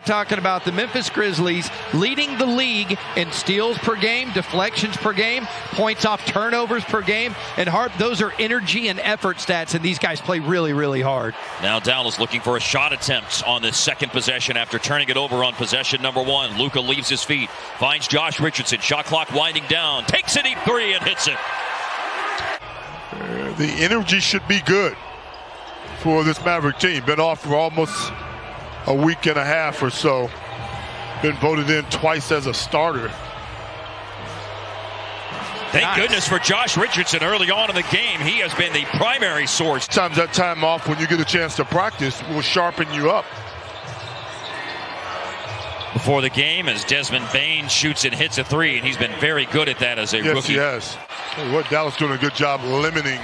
talking about the Memphis Grizzlies leading the league in steals per game, deflections per game, points off turnovers per game. And Harp, those are energy and effort stats, and these guys play really, really hard. Now Dallas looking for a shot attempt on this second possession after turning it over on possession number one. Luka leaves his feet, finds Josh Richardson. Shot clock winding down, takes a deep three and hits it. The energy should be good for this Maverick team. Been off for almost a week and a half or so. Been voted in twice as a starter. Thank goodness for Josh Richardson early on in the game. He has been the primary source. Sometimes that time off when you get a chance to practice will sharpen you up. Before the game, as Desmond Bane shoots and hits a three, and he's been very good at that as a rookie. Yes, he has. What Dallas doing a good job limiting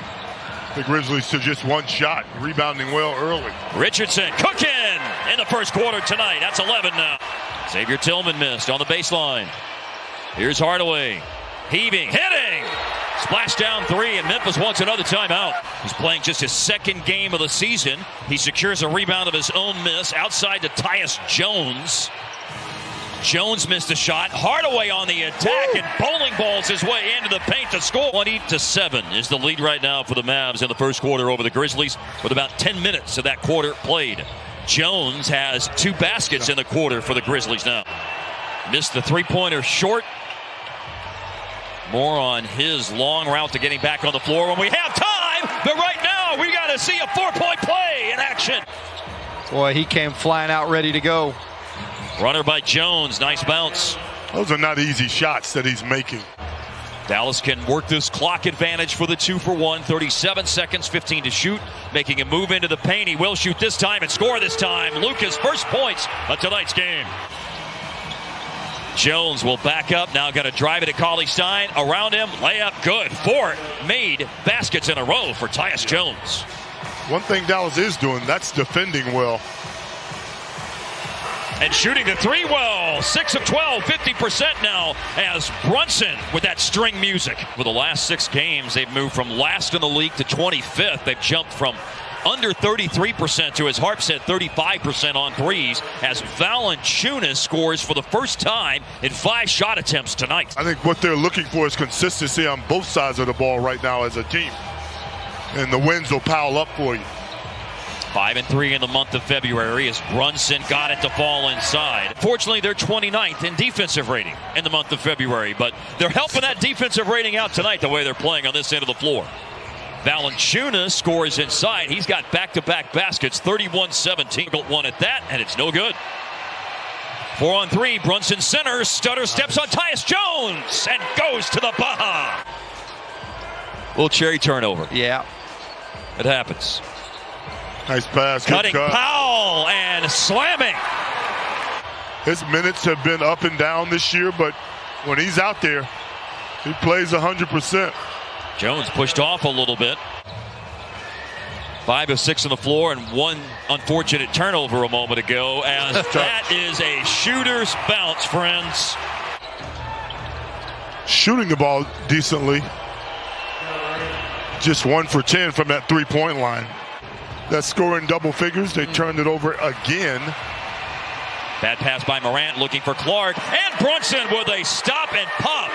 the Grizzlies to just one shot, rebounding well early. Richardson cooking in the first quarter tonight. That's 11 now. Xavier Tillman missed on the baseline. Here's Hardaway. Heaving, hitting. Splash down three, and Memphis wants another timeout. He's playing just his second game of the season. He secures a rebound of his own miss outside to Tyus Jones. Jones missed a shot. Hardaway on the attack and bowling balls his way into the paint to score. 20-7 is the lead right now for the Mavs in the first quarter over the Grizzlies with about 10 minutes of that quarter played. Jones has 2 baskets in the quarter for the Grizzlies now. Missed the three-pointer short. More on his long route to getting back on the floor when we have time. But right now, we got to see a 4-point play in action. Boy, he came flying out ready to go. Runner by Jones. Nice bounce. Those are not easy shots that he's making. Dallas can work this clock advantage for the 2-for-1. 37 seconds, 15 to shoot. Making a move into the paint. He will shoot this time and score this time. Luka's first points of tonight's game. Jones will back up. Now got to drive it at Cauley-Stein. Around him, layup good. 4 made baskets in a row for Tyus Jones. One thing Dallas is doing, that's defending well. And shooting the three well. 6 of 12, 50% now as Brunson with that string music. For the last 6 games, they've moved from last in the league to 25th. They've jumped from under 33% to, as Harp said, 35% on threes as Valanciunas scores for the first time in 5 shot attempts tonight. I think what they're looking for is consistency on both sides of the ball right now as a team. And the wins will pile up for you. 5-3 in the month of February as Brunson got it to fall inside. Fortunately, they're 29th in defensive rating in the month of February, but they're helping that defensive rating out tonight the way they're playing on this end of the floor. Valanciunas scores inside. He's got back-to-back baskets, 31-17. Got one at that, and it's no good. 4-on-3, Brunson centers, stutter steps on Tyus Jones, and goes to the Baja. Little cherry turnover. Yeah. It happens. Nice pass. Cutting Powell and slamming. His minutes have been up and down this year, but when he's out there, he plays 100%. Jones pushed off a little bit. 5 of 6 on the floor and 1 unfortunate turnover a moment ago. As that is a shooter's bounce, friends. Shooting the ball decently. Just 1 for 10 from that 3-point line. That scoring double figures. They turned it over again. Bad pass by Morant looking for Clark. And Brunson with a stop and pop.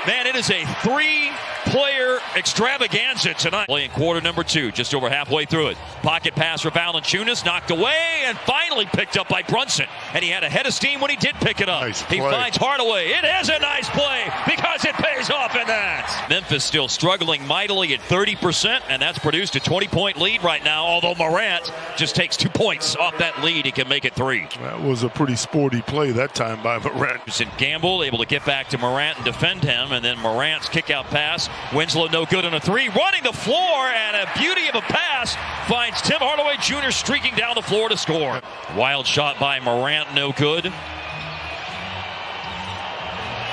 Man, it is a 3-player extravaganza tonight. Playing quarter number 2, just over halfway through it. Pocket pass for Valanciunas, knocked away, and finally picked up by Brunson. And he had a head of steam when he did pick it up. Nice he finds Hardaway. It is a nice play because it pays off in that. Memphis still struggling mightily at 30%, and that's produced a 20-point lead right now, although Morant just takes 2 points off that lead. He can make it 3. That was a pretty sporty play that time by Morant. Gamble able to get back to Morant and defend him, and then Morant's kick-out pass. Winslow no good on a 3. Running the floor, and a beauty of a pass finds Tim Hardaway Jr. streaking down the floor to score. Wild shot by Morant, no good.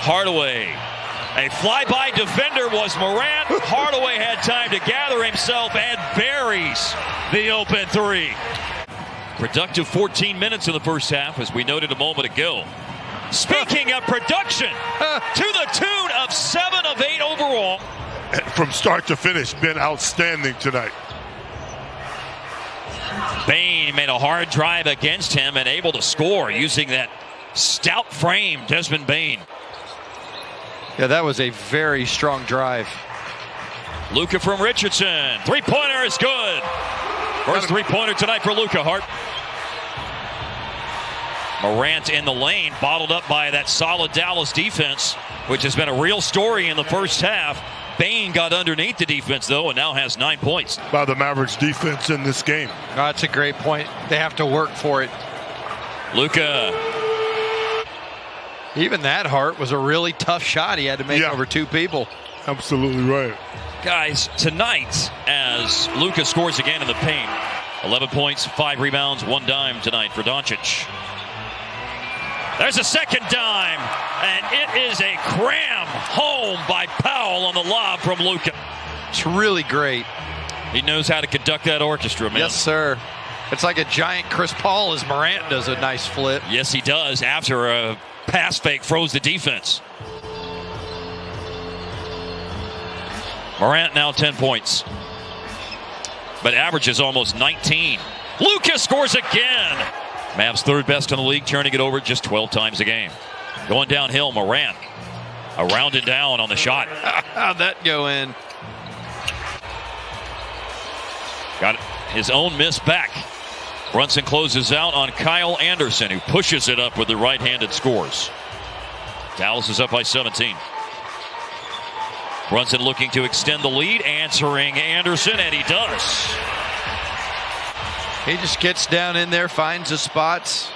Hardaway. A flyby defender was Morant. Hardaway had time to gather himself and buries the open 3. Productive 14 minutes in the first half, as we noted a moment ago. Speaking of production, to the tune of 7 of 8 overall. From start to finish, been outstanding tonight. Bain made a hard drive against him and able to score using that stout frame, Desmond Bain. Yeah, that was a very strong drive. Luka from Richardson. Three-pointer is good. First three-pointer tonight for Luka. Hart. Morant in the lane, bottled up by that solid Dallas defense, which has been a real story in the first half. Bain got underneath the defense, though, and now has 9 points. By the Mavericks defense in this game. Oh, that's a great point. They have to work for it. Luka. Even that, Hart, was a really tough shot he had to make over two people. Absolutely right. Guys, tonight, as Luka scores again in the paint, 11 points, 5 rebounds, 1 dime tonight for Doncic. There's a second dime, and it is a cram home by Powell on the lob from Luka. It's really great. He knows how to conduct that orchestra, man. Yes, sir. It's like a giant Chris Paul as Morant does a nice flip. Yes, he does. After a pass fake froze the defense. Morant now 10 points, but averages almost 19. Luka scores again. Mavs third best in the league, turning it over just 12 times a game. Going downhill, Morant. Around and down on the shot. How'd that go in? Got his own miss back. Brunson closes out on Kyle Anderson, who pushes it up with the right-handed scores. Dallas is up by 17. Brunson looking to extend the lead, answering Anderson, and he does. He just gets down in there, finds the spots,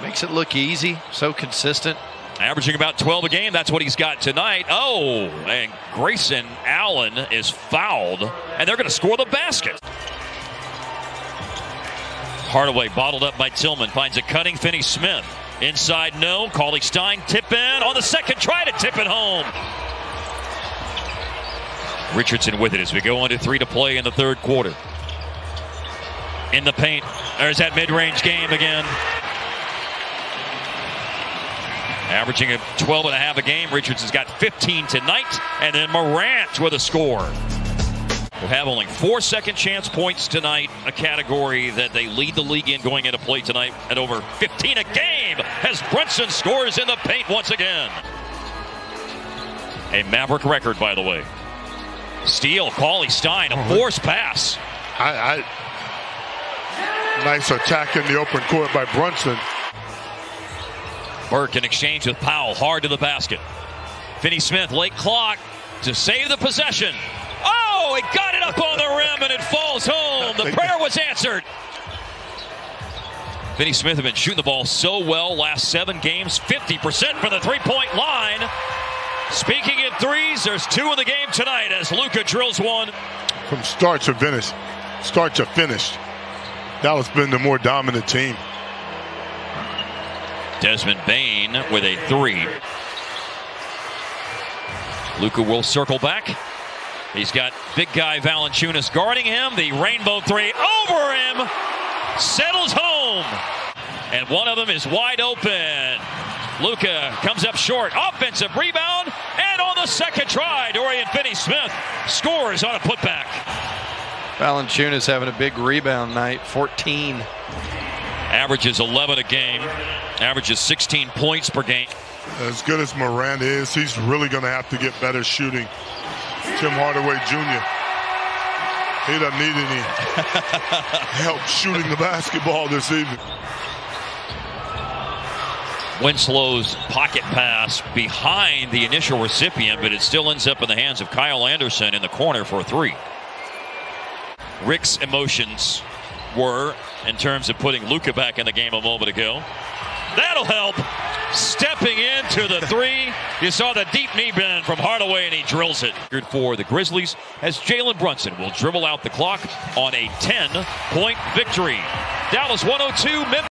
makes it look easy, so consistent. Averaging about 12 a game. That's what he's got tonight. Oh, and Grayson Allen is fouled, and they're going to score the basket. Hardaway bottled up by Tillman. Finds a cutting Finney-Smith. Inside, no. Cauley-Stein tip in on the second try to tip it home. Richardson with it as we go into 3 to play in the third quarter. In the paint. There's that mid-range game again. Averaging a 12.5 a game. Richardson's got 15 tonight. And then Morant with a score. Will have only 4 second chance points tonight, a category that they lead the league in going into play tonight at over 15 a game as Brunson scores in the paint once again. A Maverick record, by the way. Steal, Cauley-Stein, a forced pass. Nice attack in the open court by Brunson. Burke in exchange with Powell, hard to the basket. Finney-Smith, late clock to save the possession. Oh, he got it up on the rim and it falls home. The prayer was answered. Finney-Smith has been shooting the ball so well last 7 games, 50% from the three-point line. Speaking in threes, there's 2 in the game tonight as Luka drills one. From start to finish, Dallas been the more dominant team. Desmond Bain with a 3. Luka will circle back. He's got big guy Valanciunas guarding him. The rainbow 3 over him. Settles home. And one of them is wide open. Luka comes up short. Offensive rebound. And on the second try, Dorian Finney-Smith scores on a putback. Valanciunas having a big rebound night, 14. Averages 11 a game. Averages 16 points per game. As good as Morant is, he's really going to have to get better shooting. Tim Hardaway Jr. He doesn't need any help shooting the basketball this evening. Winslow's pocket pass behind the initial recipient, but it still ends up in the hands of Kyle Anderson in the corner for a 3. Rick's emotions were in terms of putting Luka back in the game a moment ago. That'll help. Stepping into the 3. You saw the deep knee bend from Hardaway, and he drills it. For the Grizzlies, as Jalen Brunson will dribble out the clock on a 10-point victory. Dallas 102, Memphis.